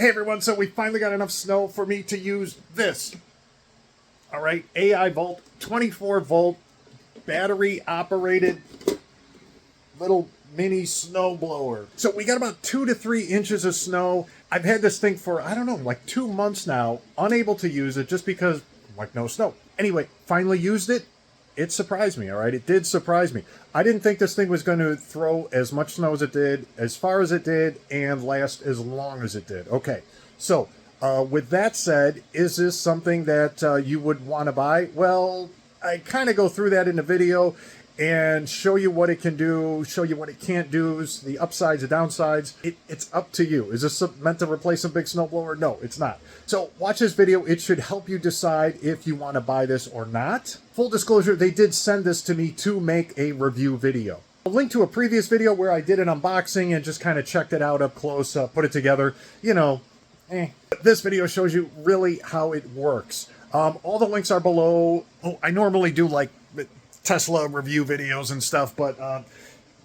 Hey everyone, so we finally got enough snow for me to use this. All right, AI Volt, 24 volt, battery operated little mini snow blower. So we got about 2 to 3 inches of snow. I've had this thing for, I don't know, like 2 months now, unable to use it just because, like, no snow. Anyway, finally used it. It surprised me, all right? It did surprise me. I didn't think this thing was going to throw as much snow as it did, as far as it did, and last as long as it did. Okay, so with that said, is this something that you would want to buy? Well, I kind of go through that in the video and show you what it can do, show you what it can't do, the upsides, the downsides. It's up to you. Is this meant to replace a big snowblower? No, it's not. So watch this video. It should help you decide if you want to buy this or not. Full disclosure, they did send this to me to make a review video. A link to a previous video where I did an unboxing and just kind of checked it out up close, put it together. You know, This video shows you really how it works. All the links are below. Oh, I normally do like Tesla review videos and stuff, but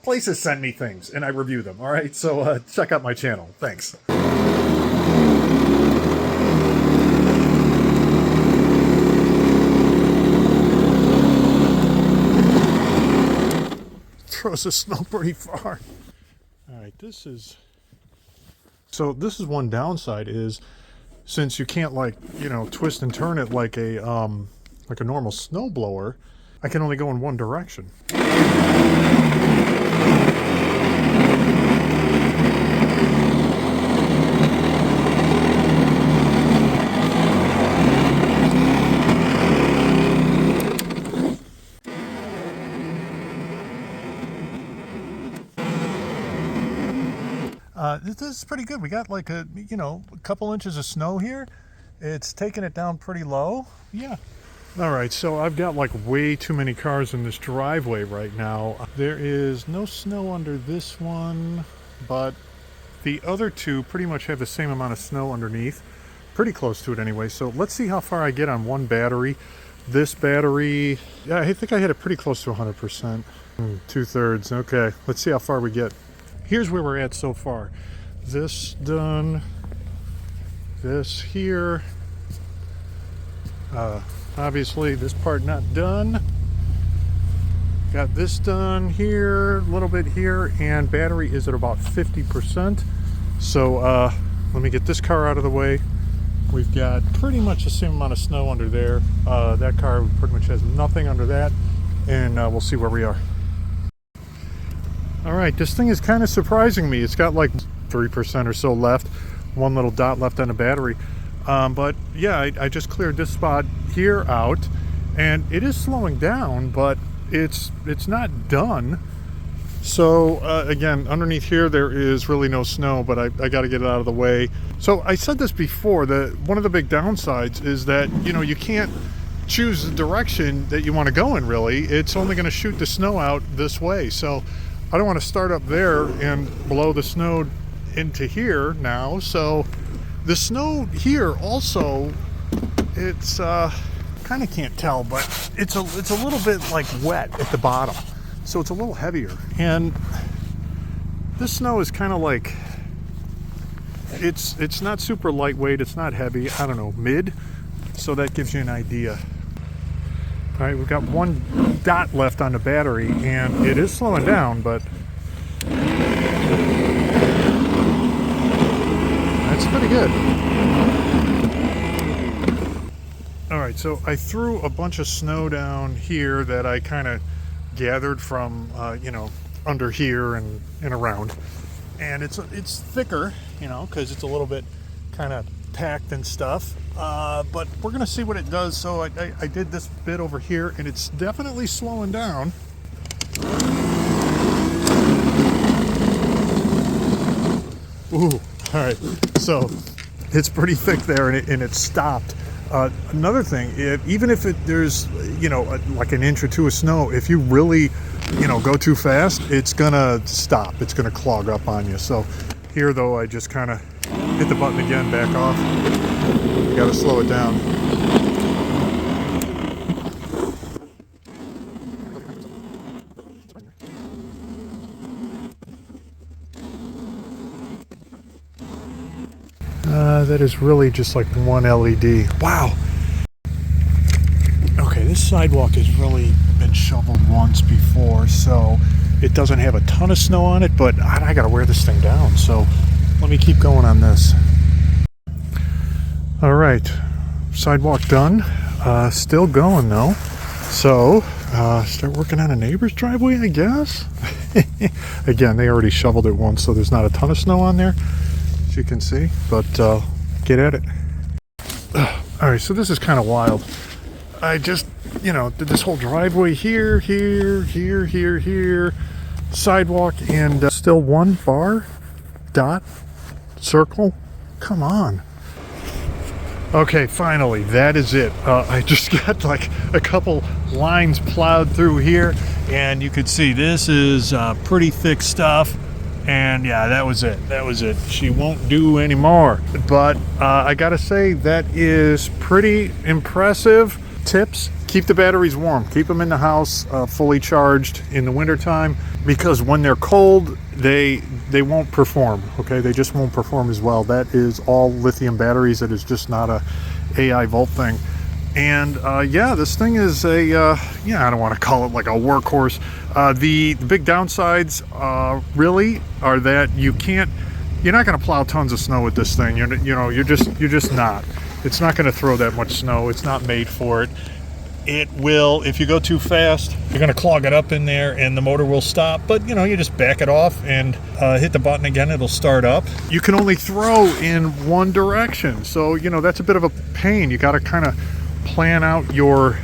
places send me things and I review them. All right, so check out my channel. Thanks. Throws the snow pretty far. All right, this is one downside is, since you can't, like, you know, twist and turn it like a normal snow blower, I can only go in one direction. This is pretty good. We got like a couple inches of snow here. It's taking it down pretty low. Yeah. All right, so I've got like way too many cars in this driveway right now. There is no snow under this one, but the other two pretty much have the same amount of snow underneath. Pretty close to it anyway. So let's see how far I get on one battery. This battery, yeah, I think I hit it pretty close to 100%. 2/3. Okay, let's see how far we get. Here's where we're at so far. This done. This here. Obviously this part not done. Got this done here, a little bit here, and battery is at about 50%. So let me get this car out of the way. We've got pretty much the same amount of snow under there. That car pretty much has nothing under that, and we'll see where we are. All right, this thing is kind of surprising me. It's got like 3% or so left, one little dot left on the battery. But yeah, I just cleared this spot here out, and it is slowing down, but it's not done. So again, underneath here there is really no snow, but I got to get it out of the way. So I said this before, that one of the big downsides is that, you know, you can't choose the direction that you want to go in, really. It's only going to shoot the snow out this way. So I don't want to start up there and blow the snow into here now. So the snow here also, it's kind of can't tell, but it's a little bit like wet at the bottom, so it's a little heavier. And this snow is kind of like, it's not super lightweight, it's not heavy, I don't know, mid. So that gives you an idea. All right, we've got one dot left on the battery, and it is slowing down, but that's pretty good. All right, so I threw a bunch of snow down here that I kind of gathered from, you know, under here and around. And it's thicker, you know, because it's a little bit kind of packed and stuff. But we're going to see what it does. So I did this bit over here, and it's definitely slowing down. Ooh, all right. So it's pretty thick there, and it stopped. Another thing, even if there's, you know, like an inch or two of snow, if you really, you know, go too fast, it's gonna stop. It's gonna clog up on you. So here, though, I just kind of hit the button again, back off. You gotta slow it down. That is really just like one LED. Wow. Okay, this sidewalk has really been shoveled once before, so it doesn't have a ton of snow on it, but I gotta wear this thing down, so let me keep going on this. All right, sidewalk done. Still going though. So, start working on a neighbor's driveway, I guess. Again, they already shoveled it once, so there's not a ton of snow on there, as you can see, but get at it. All right, so this is kind of wild. I just, you know, did this whole driveway here, sidewalk, and still one bar, dot, circle. Come on. Okay, finally, that is it. I just got like a couple lines plowed through here, and you could see this is pretty thick stuff. And yeah, that was it. That was it. She won't do anymore. But I gotta say, that is pretty impressive. Tips: keep the batteries warm. Keep them in the house fully charged in the wintertime, because when they're cold, they won't perform. Okay, they just won't perform as well. That is all lithium batteries. That is just not a AI Volt thing. And yeah, this thing is a yeah, I don't want to call it like a workhorse. The big downsides really are that you're not going to plow tons of snow with this thing. You're just not. It's not going to throw that much snow. It's not made for it. It will, if you go too fast, you're going to clog it up in there and the motor will stop. But you know, you just back it off and hit the button again, it'll start up. You can only throw in one direction, so you know that's a bit of a pain. You got to kind of plan out your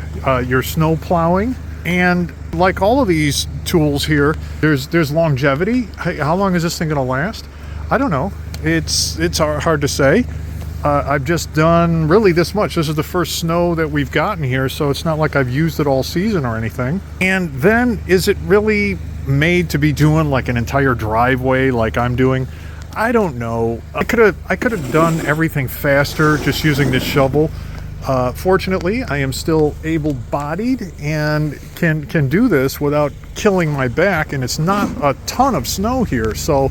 snow plowing. And like all of these tools here, there's longevity. How long is this thing going to last? I don't know. It's hard to say. I've just done really this much. This is the first snow that we've gotten here, so it's not like I've used it all season or anything. And then, is it really made to be doing like an entire driveway like I'm doing? I don't know. I could have done everything faster just using this shovel. Fortunately, I am still able-bodied and can do this without killing my back, and it's not a ton of snow here, so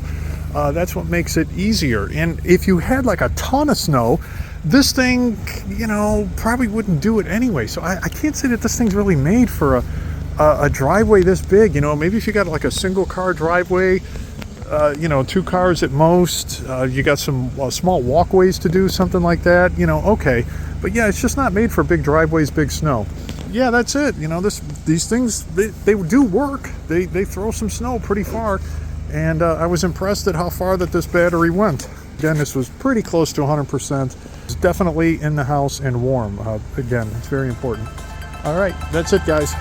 that's what makes it easier. And if you had like a ton of snow, this thing, you know, probably wouldn't do it anyway. So I can't say that this thing's really made for a driveway this big. You know, maybe if you got like a single car driveway, you know, 2 cars at most, you got some small walkways to do something like that, you know, okay. But yeah, it's just not made for big driveways, big snow. Yeah, that's it. You know, these things, they do work. They throw some snow pretty far. And I was impressed at how far that this battery went. Again, this was pretty close to 100%. It's definitely in the house and warm. Again, it's very important. All right, that's it, guys.